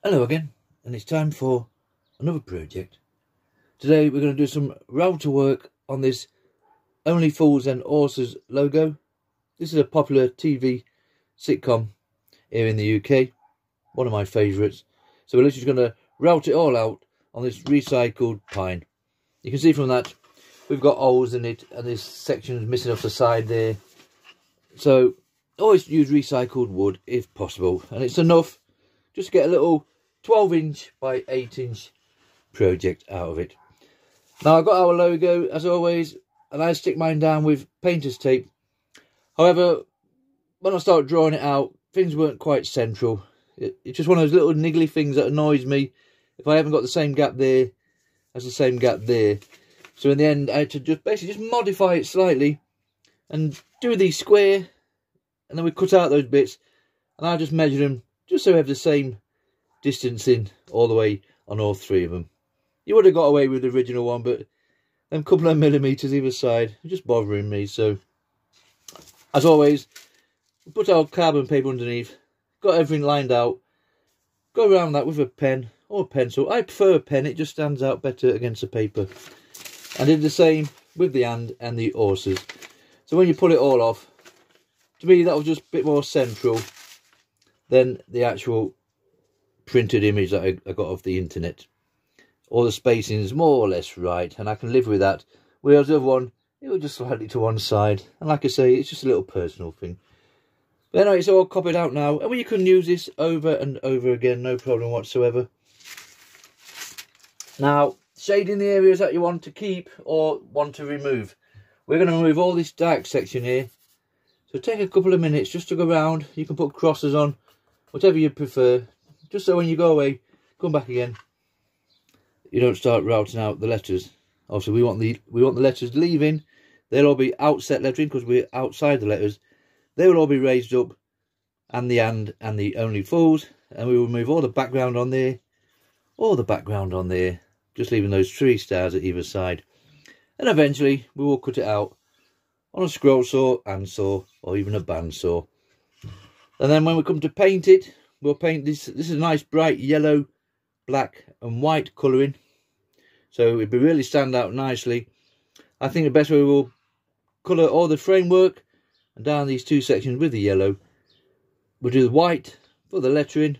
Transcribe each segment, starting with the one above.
Hello again, and it's time for another project. Today we're going to do some router work on this Only Fools and Horses logo. This is a popular TV sitcom here in the UK, one of my favourites. So we're literally going to route it all out on this recycled pine. You can see from that we've got holes in it, and this section is missing off the side there. So always use recycled wood if possible, and it's enough just to get a little 12-inch by 8-inch project out of it. Now I've got our logo as always, and I stick mine down with painter's tape. However, when I start drawing it out, things weren't quite central. It's just one of those little niggly things that annoys me if I haven't got the same gap there as the same gap there. So in the end I had to just modify it slightly and do these square, and then we cut out those bits, and I just measure them just so we have the same distancing all the way on all three of them. You would have got away with the original one, but them couple of millimetres either side are just bothering me. So as always, we put our carbon paper underneath, got everything lined out, go around that with a pen or a pencil. I prefer a pen, it just stands out better against the paper. I did the same with the hand and the horses. So when you pull it all off, to me that was just a bit more central than the actual printed image that I got off the internet. All the spacing is more or less right, and I can live with that. Whereas the other one, it was just slightly to one side, and like I say, it's just a little personal thing. But anyway, it's all copied out now, and you can use this over and over again, no problem whatsoever. Now, shading the areas that you want to keep or want to remove. We're going to remove all this dark section here, so take a couple of minutes just to go around. You can put crosses on, whatever you prefer, just so when you go away, come back again, you don't start routing out the letters. Obviously we want the letters leaving. They'll all be outset lettering because we're outside the letters. They will all be raised up, and the and the Only Fools, and we will remove all the background on there, just leaving those 3 stars at either side. And eventually we will cut it out on a scroll saw, handsaw, or even a bandsaw. And then when we come to paint it, we'll paint this. This is a nice bright yellow, black and white colouring, so it'd be really stand out nicely. I think the best way we'll colour all the framework and down these 2 sections with the yellow. We'll do the white for the lettering,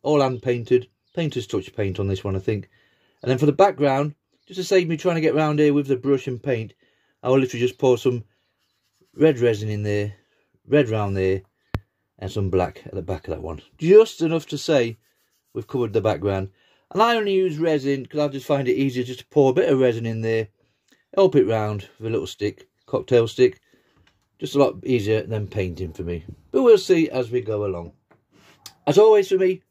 all hand painted, painter's touch paint on this one I think. And then for the background, just to save me trying to get around here with the brush and paint, I will literally just pour some red resin in there, red round there, and some black at the back of that one. Just enough to say we've covered the background. And I only use resin because I just find it easier just to pour a bit of resin in there, help it round with a little stick, cocktail stick. Just a lot easier than painting for me. But we'll see as we go along. As always for me,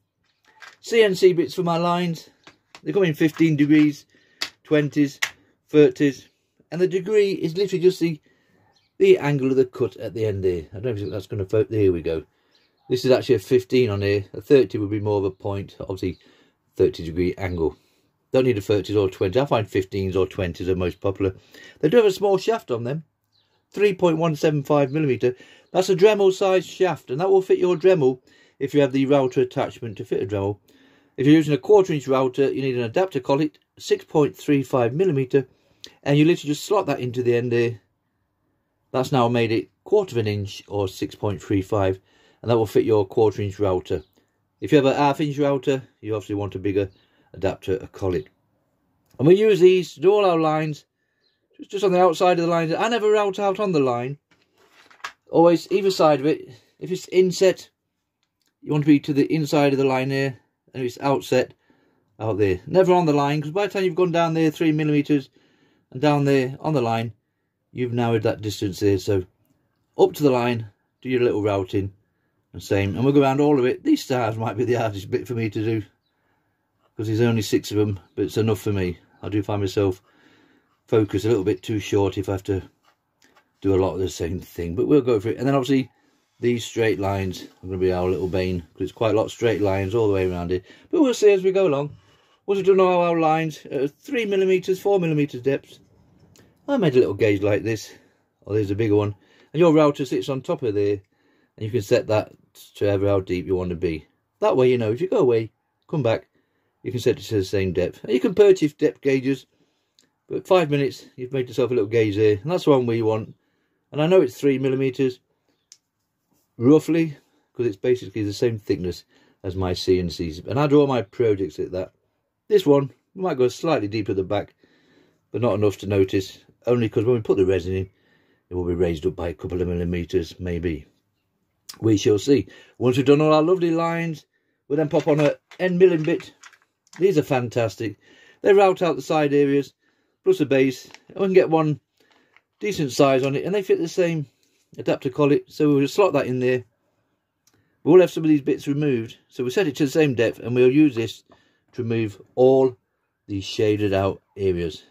CNC bits for my lines. They come in 15 degrees, 20s, 30s. And the degree is literally just the angle of the cut at the end there. I don't think that's going to... There we go. This is actually a 15 on here. A 30 would be more of a point, obviously 30-degree angle. Don't need a 30s or 20s. I find 15s or 20s are most popular. They do have a small shaft on them, 3.175mm. That's a Dremel size shaft, and that will fit your Dremel if you have the router attachment to fit a Dremel. If you're using a 1/4-inch router, you need an adapter collet, 6.35mm, and you literally just slot that into the end there. That's now made it 1/4 of an inch or 6.35. And that will fit your 1/4-inch router. If you have a 1/2-inch router, you obviously want a bigger adapter, a collet. And we use these to do all our lines, just on the outside of the line. I never route out on the line. Always either side of it. If it's inset, you want to be to the inside of the line there, and if it's outset, out there. Never on the line, because by the time you've gone down there 3mm and down there on the line, you've narrowed that distance there. So up to the line, do your little routing. And same, and we'll go around all of it. These stars might be the hardest bit for me to do because there's only 6 of them, but it's enough for me. I do find myself focus a little bit too short if I have to do a lot of the same thing, but we'll go for it. And then obviously these straight lines are going to be our little bane because it's quite a lot of straight lines all the way around it, but we'll see as we go along. Once we've done all our lines at 3mm, 4mm depth, I made a little gauge like this. Oh, there's a bigger one, and your router sits on top of there, and you can set that to ever how deep you want to be. That way, you know, if you go away, come back, you can set it to the same depth. And you can purchase depth gauges, but 5 minutes, you've made yourself a little gauge there, and that's the one we want. And I know it's 3mm, roughly, because it's basically the same thickness as my CNCs. And I draw my projects at that. This one, we might go slightly deeper at the back, but not enough to notice, only because when we put the resin in, it will be raised up by a couple of millimeters, maybe. We shall see. Once we've done all our lovely lines, we'll then pop on a end milling bit. These are fantastic. They route out the side areas, plus a base. And we can get one decent size on it, and they fit the same adapter collet. So we'll slot that in there. We'll have some of these bits removed. So we'll set it to the same depth, and we'll use this to remove all these shaded out areas.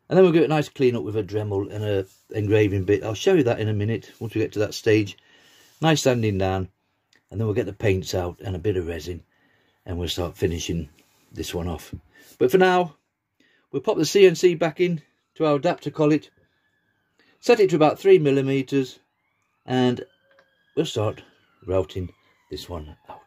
And then we'll get a nice clean up with a Dremel and a engraving bit. I'll show you that in a minute once we get to that stage. Nice sanding down, and then we'll get the paints out and a bit of resin, and we'll start finishing this one off. But for now, we'll pop the CNC back in to our adapter collet, set it to about 3mm, and we'll start routing this one out.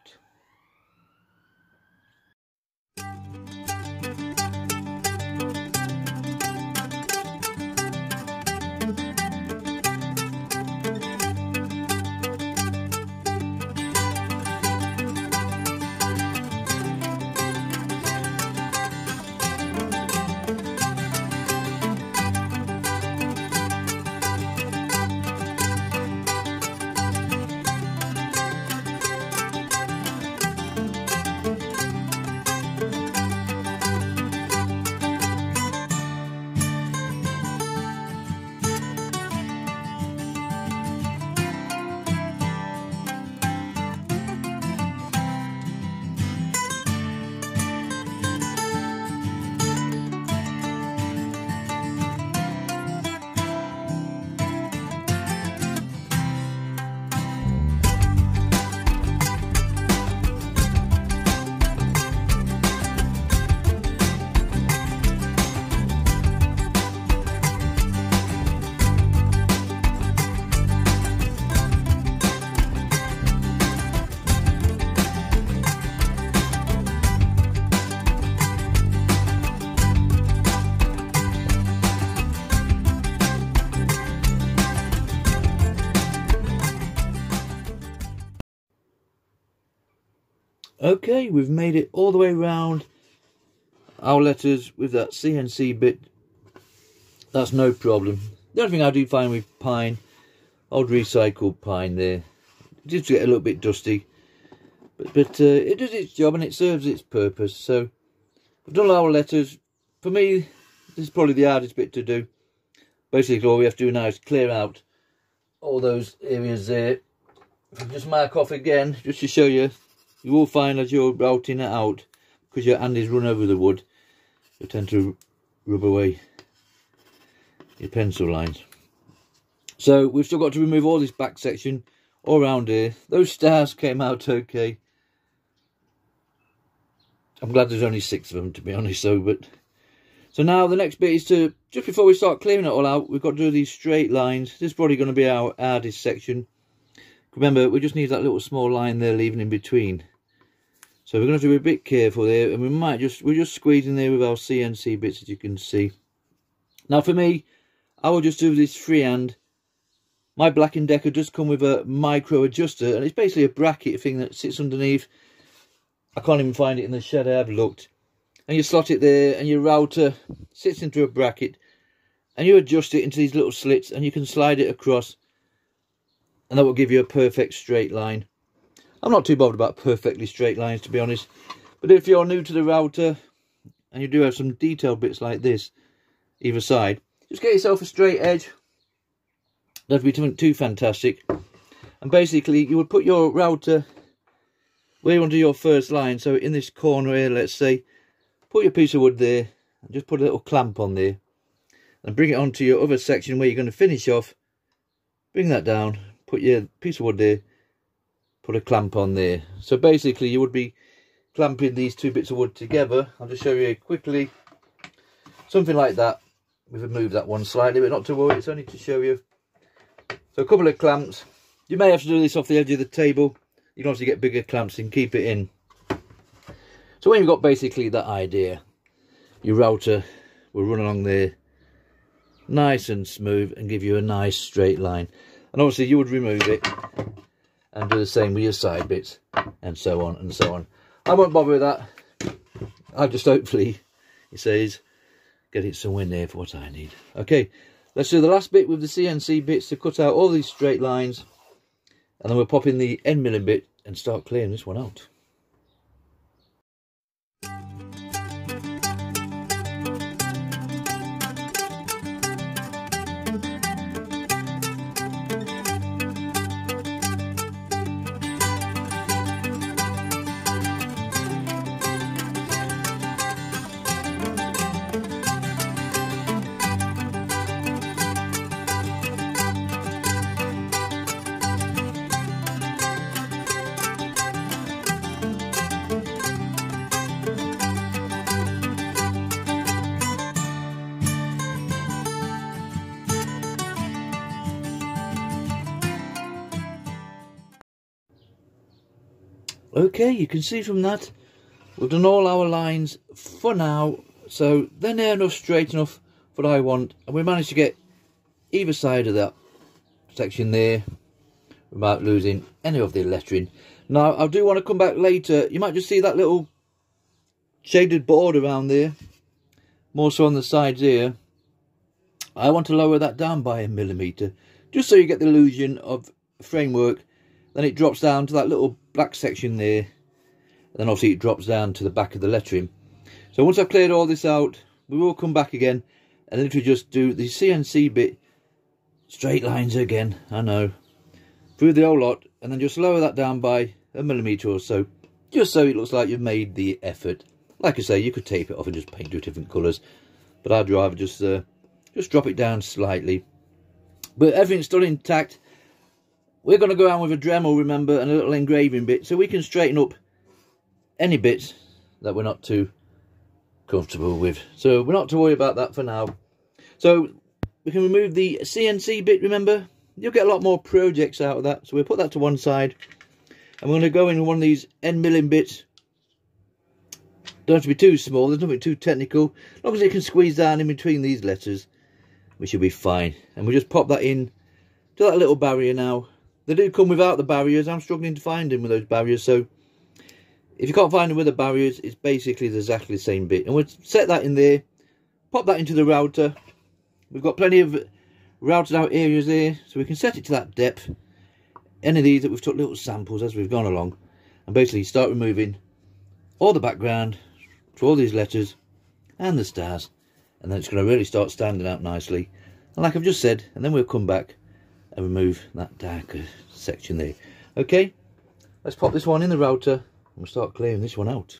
Okay, we've made it all the way around our letters with that CNC bit. That's no problem. The only thing I do find with pine, old recycled pine there, it does get a little bit dusty, but it does its job and it serves its purpose. So we've done our letters. For me, this is probably the hardest bit to do. Basically all we have to do now is clear out all those areas there. If I just mark off again, just to show you, you will find as you're routing it out, because your hand is run over the wood, you tend to rub away your pencil lines. So we've still got to remove all this back section all around here. Those stars came out okay. I'm glad there's only 6 of them, to be honest. So now the next bit is to, just before we start clearing it all out, we've got to do these straight lines. This is probably going to be our hardest section. Remember, we just need that little small line there leaving in between. So we're going to have to be a bit careful there, and we're just squeezing there with our CNC bits, as you can see. Now for me, I will just do this freehand. My Black & Decker does come with a micro adjuster, and it's basically a bracket thing that sits underneath. I can't even find it in the shed, I have looked. And you slot it there, and your router sits into a bracket, and you adjust it into these little slits, and you can slide it across, and that will give you a perfect straight line. I'm not too bothered about perfectly straight lines, to be honest, but if you're new to the router and you do have some detailed bits like this either side, just get yourself a straight edge. That'd be too fantastic. And basically you would put your router where you want to do your first line. So in this corner here, let's say, put your piece of wood there and just put a little clamp on there and bring it onto your other section where you're going to finish off. Bring that down, put your piece of wood there, put a clamp on there. So basically you would be clamping these 2 bits of wood together. I'll just show you quickly. Something like that. We've removed that one slightly, but not to worry, it's only to show you. So a couple of clamps. You may have to do this off the edge of the table. You can obviously get bigger clamps and keep it in. So when you've got basically that idea, your router will run along there nice and smooth and give you a nice straight line. And obviously you would remove it and do the same with your side bits, and so on and so on. I won't bother with that. I'll just hopefully, it says, get it somewhere near for what I need. Okay, let's do the last bit with the CNC bits to cut out all these straight lines, and then we'll pop in the end milling bit and start clearing this one out. Okay, you can see from that we've done all our lines for now, so they're near enough, straight enough for what I want, and we managed to get either side of that section there without losing any of the lettering. Now I do want to come back later. You might just see that little shaded border around there, more so on the sides here. I want to lower that down by 1 millimeter, just so you get the illusion of framework. Then it drops down to that little black section there, and then obviously it drops down to the back of the lettering. So once I've cleared all this out, we will come back again and literally just do the CNC bit, straight lines again, I know, through the whole lot, and then just lower that down by 1 millimeter or so, just so it looks like you've made the effort. Like I say, you could tape it off and just paint it different colours, but I'd rather just drop it down slightly. But everything's still intact. We're going to go around with a Dremel, remember, and a little engraving bit, so we can straighten up any bits that we're not too comfortable with. So we're not to worry about that for now. So we can remove the CNC bit, remember. You'll get a lot more projects out of that. So we'll put that to one side. And we're going to go in one of these end milling bits. Don't have to be too small, there's nothing too technical. As long as it can squeeze down in between these letters, we should be fine. And we'll just pop that in to that little barrier now. They do come without the barriers. I'm struggling to find them with those barriers. So if you can't find them with the barriers, it's basically exactly the same bit. And we'll set that in there. Pop that into the router. We've got plenty of routed out areas there, so we can set it to that depth. Any of these that we've took little samples as we've gone along. And basically start removing all the background to all these letters and the stars. And then it's going to really start standing out nicely. And like I've just said, and then we'll come back and remove that darker section there. Okay, let's pop this one in the router and we'll start clearing this one out.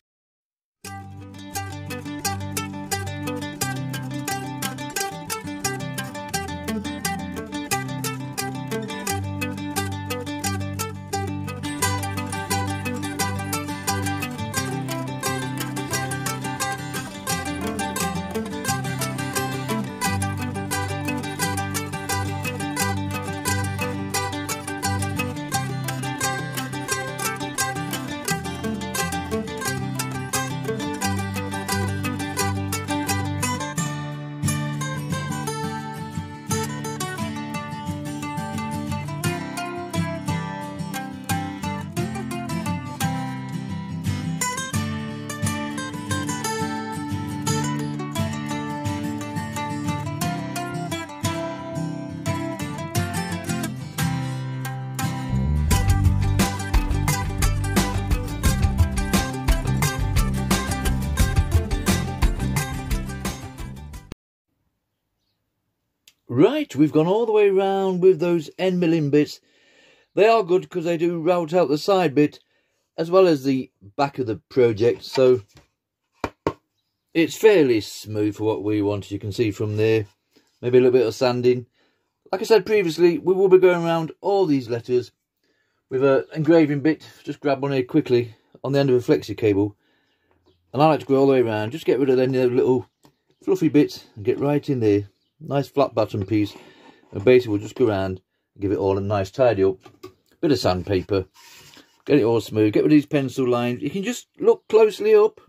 Right, we've gone all the way around with those end milling bits. They are good because they do route out the side bit as well as the back of the project, so it's fairly smooth for what we want, as you can see from there. Maybe a little bit of sanding. Like I said previously, we will be going around all these letters with an engraving bit. Just grab one here quickly on the end of a flexi cable, and I like to go all the way around, just get rid of any little fluffy bits and get right in there. Nice flat bottom piece, and basically we'll just go around and give it all a nice tidy up. Bit of sandpaper, get it all smooth, get rid of these pencil lines. You can just look closely up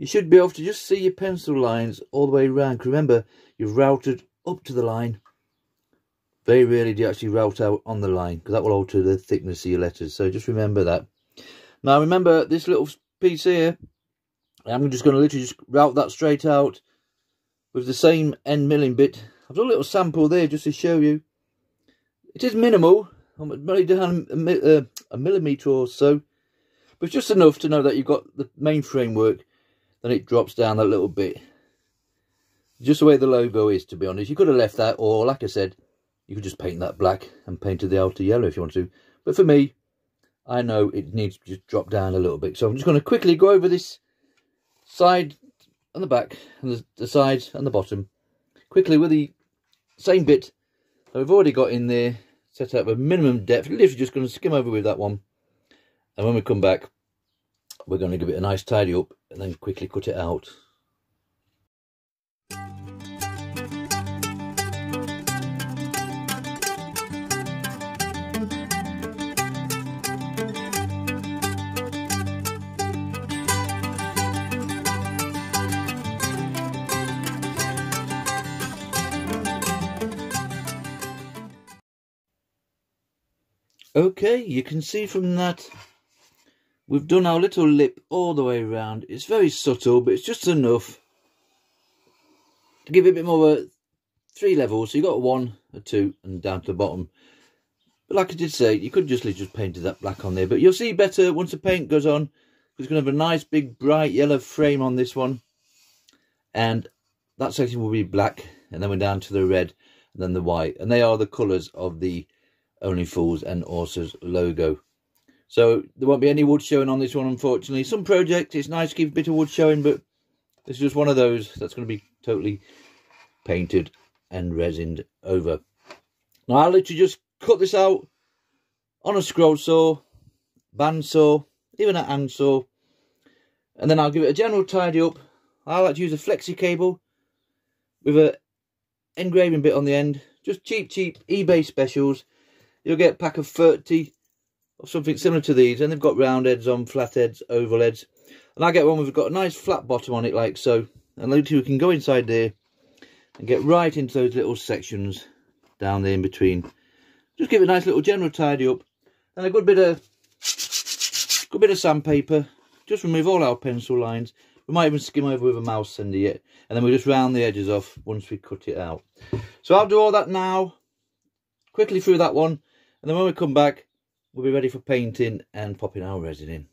you should be able to just see your pencil lines all the way around. Remember, you've routed up to the line. Very rarely do you actually route out on the line, because that will alter the thickness of your letters. So just remember that. Now remember this little piece here, I'm just going to literally just route that straight out with the same end milling bit. I've done a little sample there just to show you. It is minimal. I'm only down a millimetre or so, but it's just enough to know that you've got the main framework. Then it drops down that little bit. Just the way the logo is, to be honest. You could have left that, or like I said, you could just paint that black and painted the outer yellow if you want to. But for me, I know it needs to just drop down a little bit. So I'm just going to quickly go over this side and the back, and the sides and the bottom, quickly with the same bit that we've already got in there, set up a minimum depth. Literally just going to skim over with that one. And when we come back, we're going to give it a nice tidy up and then quickly cut it out. Okay, you can see from that we've done our little lip all the way around. It's very subtle, but it's just enough to give it a bit more of a 3 levels. So you've got a 1, a 2 and down to the bottom. But like I did say, you could just painted that black on there, but you'll see better once the paint goes on. It's going to have a nice big bright yellow frame on this one, and that section will be black, and then we're down to the red and then the white, and they are the colours of the Only Fools and Authors logo. So there won't be any wood showing on this one, unfortunately. Some projects it's nice to keep a bit of wood showing, but this is just one of those that's going to be totally painted and resined over. Now I'll literally just cut this out on a scroll saw, bandsaw, even a handsaw, and then I'll give it a general tidy up. I like to use a flexi cable with a engraving bit on the end, just cheap eBay specials. You'll get a pack of 30 or something similar to these, and they've got round heads on, flat heads, oval heads, and I get one with got a nice flat bottom on it like so, and literally we can go inside there and get right into those little sections down there in between. Just give it a nice little general tidy up, and a good bit of sandpaper. Just remove all our pencil lines. We might even skim over with a mouse sander yet, and then we'll just round the edges off once we cut it out. So I'll do all that now, quickly through that one, and then when we come back, we'll be ready for painting and popping our resin in.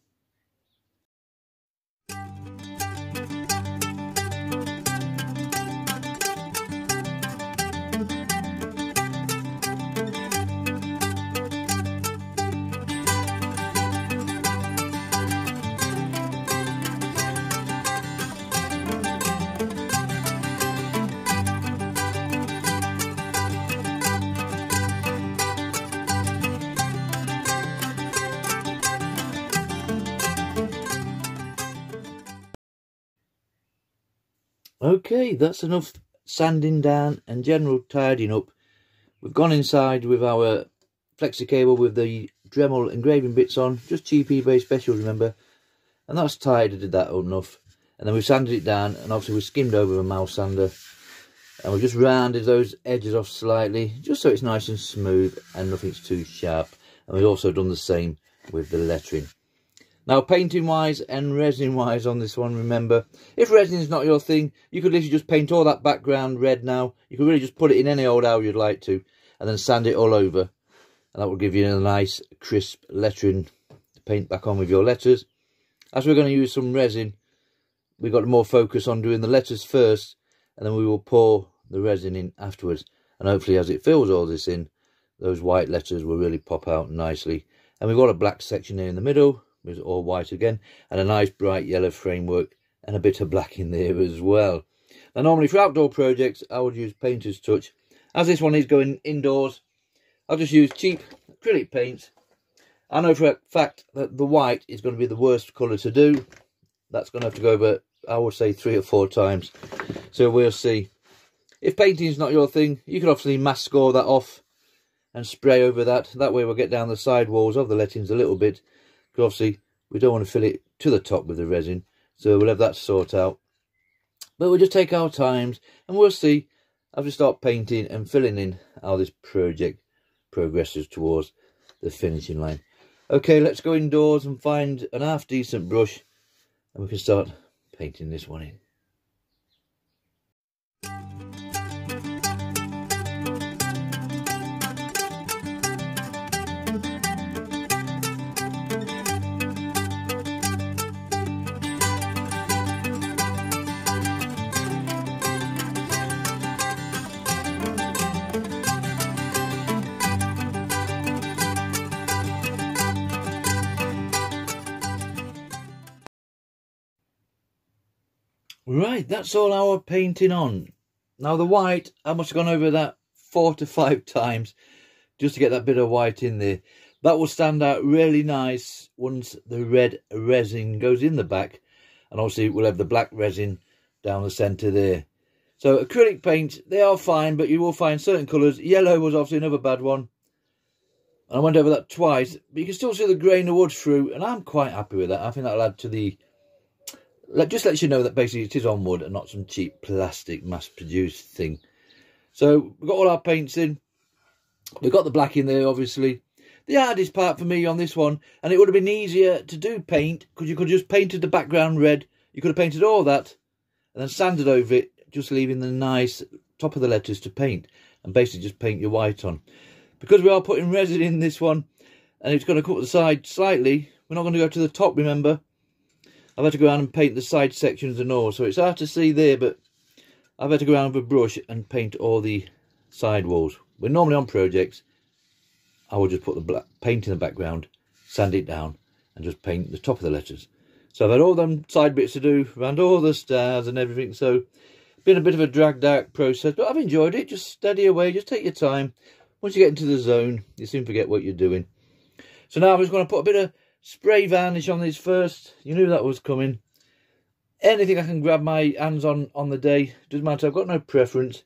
Okay, that's enough sanding down and general tidying up. We've gone inside with our flexi cable with the Dremel engraving bits on, just cheap eBay specials, remember, and that's tidied that up enough. And then we've sanded it down, and obviously we skimmed over with a mouse sander, and we've just rounded those edges off slightly, just so it's nice and smooth and nothing's too sharp. And we've also done the same with the lettering. Now, painting wise and resin wise on this one, remember, if resin is not your thing, you could literally just paint all that background red now. You could really just put it in any old owl you'd like to, and then sand it all over, and that will give you a nice crisp lettering to paint back on with your letters. As we're going to use some resin, we've got more focus on doing the letters first, and then we will pour the resin in afterwards. And hopefully as it fills all this in, those white letters will really pop out nicely. And we've got a black section here in the middle, with all white again, and a nice bright yellow framework, and a bit of black in there as well. Now normally for outdoor projects I would use painter's touch. As this one is going indoors, I'll just use cheap acrylic paint. I know for a fact that the white is going to be the worst colour to do. That's going to have to go over, I would say, 3 or 4 times. So we'll see. If painting is not your thing, you can obviously mask score that off and spray over that. That way we'll get down the side walls of the lettings a little bit, because obviously we don't want to fill it to the top with the resin. So we'll have that to sort out. But we'll just take our times and we'll see as we start painting and filling in how this project progresses towards the finishing line. Okay, let's go indoors and find an half decent brush and we can start painting this one in. Right, that's all our painting on. Now the white, I must have gone over that 4 to 5 times just to get that bit of white in there. That will stand out really nice once the red resin goes in the back, and obviously we'll have the black resin down the centre there. So acrylic paint, they are fine, but you will find certain colours. Yellow was obviously another bad one, and I went over that twice, but you can still see the grain of wood through, and I'm quite happy with that. I think that'll add to the... just lets you know that basically it is on wood and not some cheap plastic mass-produced thing. So we've got all our paints in. We've got the black in there, obviously. The hardest part for me on this one, and it would have been easier to do paint, because you could have just painted the background red. You could have painted all that and then sanded over it, just leaving the nice top of the letters to paint, and basically just paint your white on. Because we are putting resin in this one, and it's going to cut the side slightly, we're not going to go to the top, remember. I've had to go around and paint the side sections and all, so it's hard to see there, but I've had to go around with a brush and paint all the side walls. We're normally on projects, I will just put the black paint in the background, sand it down, and just paint the top of the letters. So I've had all them side bits to do, around all the stars and everything, so been a bit of a dragged out process, but I've enjoyed it. Just steady away, just take your time. Once you get into the zone, you soon forget what you're doing. So now I'm just going to put a bit of spray varnish on this first. You knew that was coming. Anything I can grab my hands on the day, doesn't matter. I've got no preference.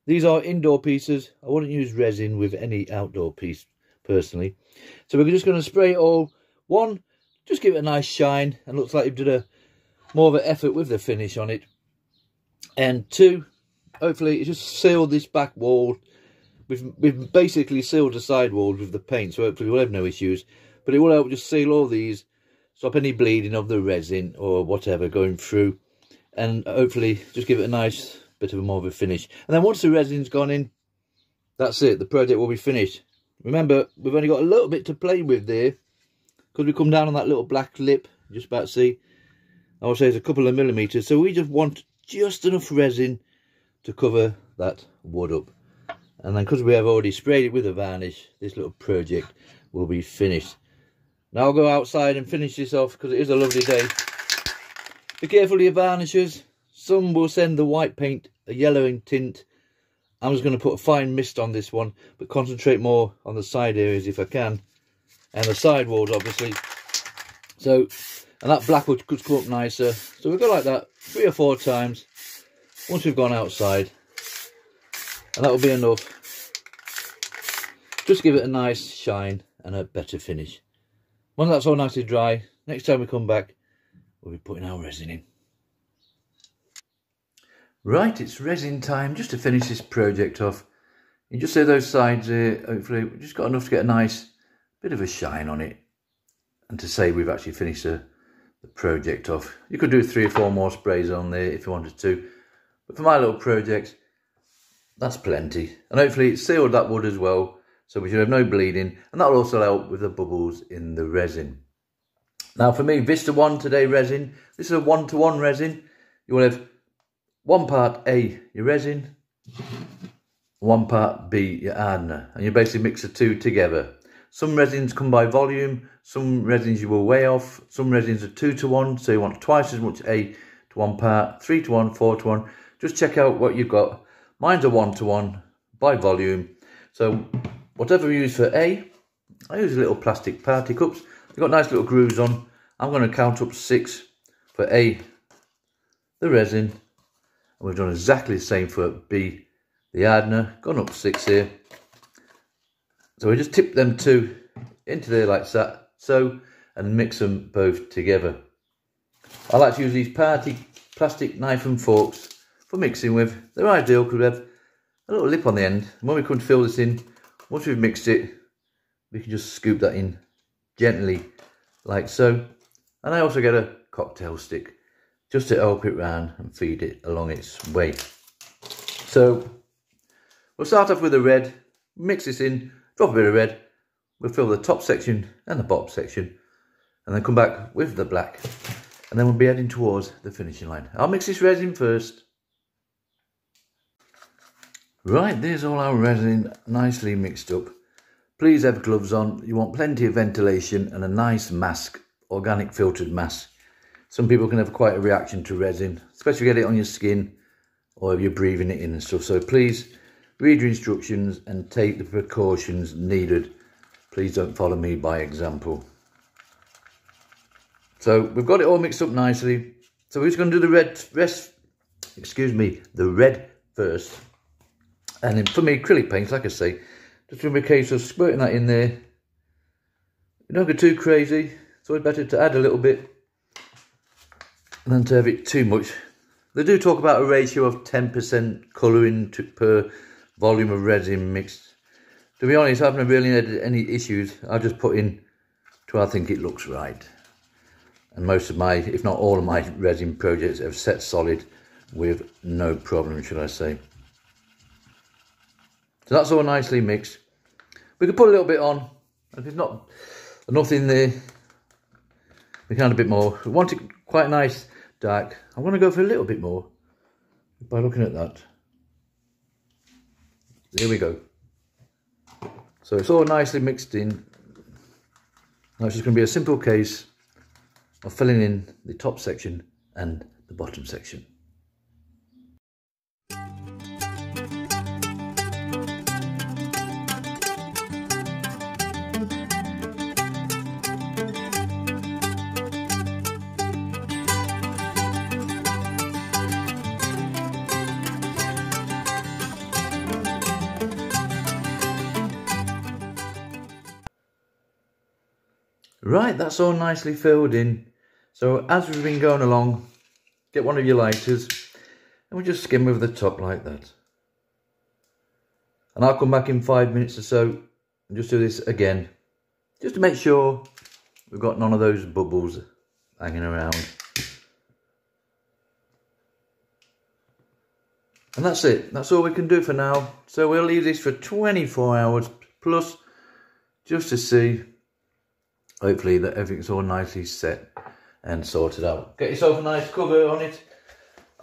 These are indoor pieces. I wouldn't use resin with any outdoor piece personally. So we're just going to spray it all. One, just give it a nice shine, and looks like you've done a more of an effort with the finish on it. And two, hopefully it just sealed this back wall. We've basically sealed the side walls with the paint, so hopefully we'll have no issues. But it will help just seal all these, stop any bleeding of the resin or whatever going through, and hopefully just give it a nice bit of a more of a finish. And then once the resin's gone in, that's it, the project will be finished. Remember, we've only got a little bit to play with there, because we come down on that little black lip, just about to see, I would say it's a couple of millimetres, so we just want just enough resin to cover that wood up. And then because we have already sprayed it with a varnish, this little project will be finished. Now I'll go outside and finish this off, because it is a lovely day. Be careful of your varnishes. Some will send the white paint a yellowing tint. I'm just going to put a fine mist on this one, but concentrate more on the side areas if I can, and the side walls obviously. So, and that black wood could come up nicer. So we'll go like that 3 or 4 times once we've gone outside, and that will be enough. Just give it a nice shine and a better finish. Once that's all nicely dry, next time we come back, we'll be putting our resin in. Right, it's resin time, just to finish this project off. You just see those sides here, hopefully we've just got enough to get a nice bit of a shine on it, and to say we've actually finished the project off. You could do 3 or 4 more sprays on there if you wanted to, but for my little project, that's plenty. And hopefully it's sealed that wood as well, so we should have no bleeding, and that will also help with the bubbles in the resin. Now for me, Vista 1 today resin, this is a 1-to-1 resin. You will have 1 part A, your resin, 1 part B, your hardener, and you basically mix the two together. Some resins come by volume, some resins you will weigh off, some resins are 2-to-1, so you want twice as much A to 1 part, 3-to-1, 4-to-1. Just check out what you've got. Mine's a 1-to-1 by volume, so whatever we use for A, I use little plastic party cups. They've got nice little grooves on. I'm going to count up 6 for A, the resin. And we've done exactly the same for B, the hardener, gone up 6 here. So we just tip them 2 into there like that, so, and mix them both together. I like to use these party plastic knife and forks for mixing with. They're ideal because we have a little lip on the end. And when we come to fill this in, once we've mixed it, we can just scoop that in gently, like so. And I also get a cocktail stick just to help it round and feed it along its way. So we'll start off with the red, mix this in, drop a bit of red, we'll fill the top section and the bottom section, and then come back with the black, and then we'll be heading towards the finishing line. I'll mix this resin first. Right, there's all our resin nicely mixed up. Please have gloves on. You want plenty of ventilation and a nice mask, organic filtered mask. Some people can have quite a reaction to resin, especially if you get it on your skin or if you're breathing it in and stuff. So please read your instructions and take the precautions needed. Please don't follow me by example. So we've got it all mixed up nicely. So we're just going to do the red first. And then for me, acrylic paints, like I say, just going to be a case of squirting that in there. You don't go too crazy. It's always better to add a little bit than to have it too much. They do talk about a ratio of 10% colouring per volume of resin mixed. To be honest, I haven't really had any issues. I just put in till I think it looks right. And most of my, if not all of my resin projects have set solid with no problem, should I say. So that's all nicely mixed. We could put a little bit on. If there's not enough in there, we can add a bit more. We want it quite nice, dark. I'm going to go for a little bit more by looking at that. There we go. So it's all nicely mixed in. Now it's just going to be a simple case of filling in the top section and the bottom section. Right, that's all nicely filled in. So as we've been going along, get one of your lighters and we just skim over the top like that. And I'll come back in 5 minutes or so and just do this again, just to make sure we've got none of those bubbles hanging around. And that's it. That's all we can do for now. So we'll leave this for 24 hours plus, just to see, hopefully, that everything's all nicely set and sorted out. Get yourself a nice cover on it.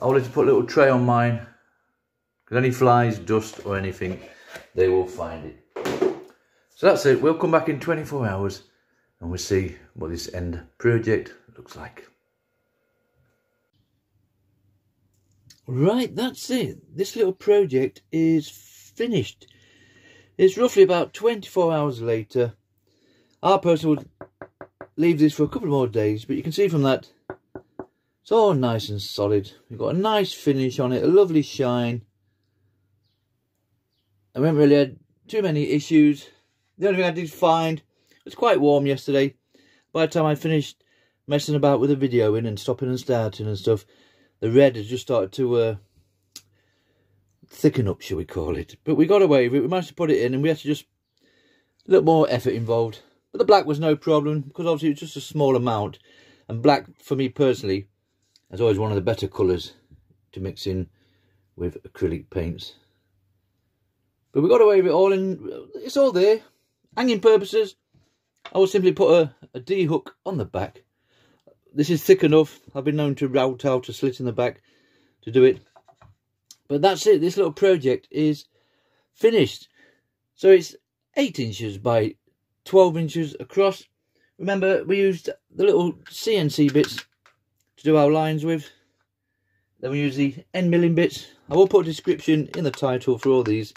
I wanted to put a little tray on mine, because any flies, dust or anything, they will find it. So that's it. We'll come back in 24 hours and we'll see what this end project looks like. Right, that's it. This little project is finished. It's roughly about 24 hours later. Our person would leave this for a couple more days, but you can see from that it's all nice and solid. We've got a nice finish on it, a lovely shine. I haven't really had too many issues. The only thing I did find, it was quite warm yesterday. By the time I finished messing about with the video in and stopping and starting and stuff, the red has just started to thicken up, shall we call it. But we got away with it. We managed to put it in, and we had to just a little more effort involved. But the black was no problem, because obviously it was just a small amount. And black, for me personally, is always one of the better colours to mix in with acrylic paints. But we got away with it all, and it's all there. Hanging purposes, I will simply put a D hook on the back. This is thick enough. I've been known to route out a slit in the back to do it. But that's it. This little project is finished. So it's 8 inches by 12 inches across. Remember, we used the little CNC bits to do our lines with. Then we use the end milling bits. I will put a description in the title for all these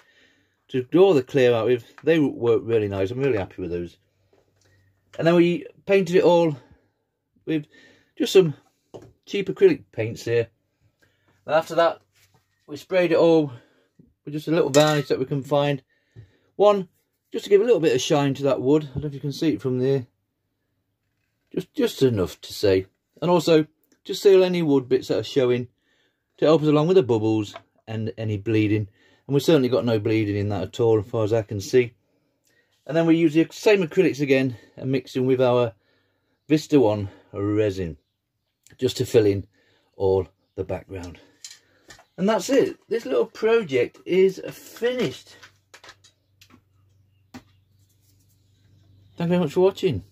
to do all the clear out with. They work really nice. I'm really happy with those. And then we painted it all with just some cheap acrylic paints here. And after that, we sprayed it all with just a little varnish that we can find. One, just to give a little bit of shine to that wood. I don't know if you can see it from there. Just enough to say. And also, to seal any wood bits that are showing, to help us along with the bubbles and any bleeding. And we've certainly got no bleeding in that at all, as far as I can see. And then we use the same acrylics again and mix in with our Vista resin, just to fill in all the background. And that's it. This little project is finished. Thank you very much for watching.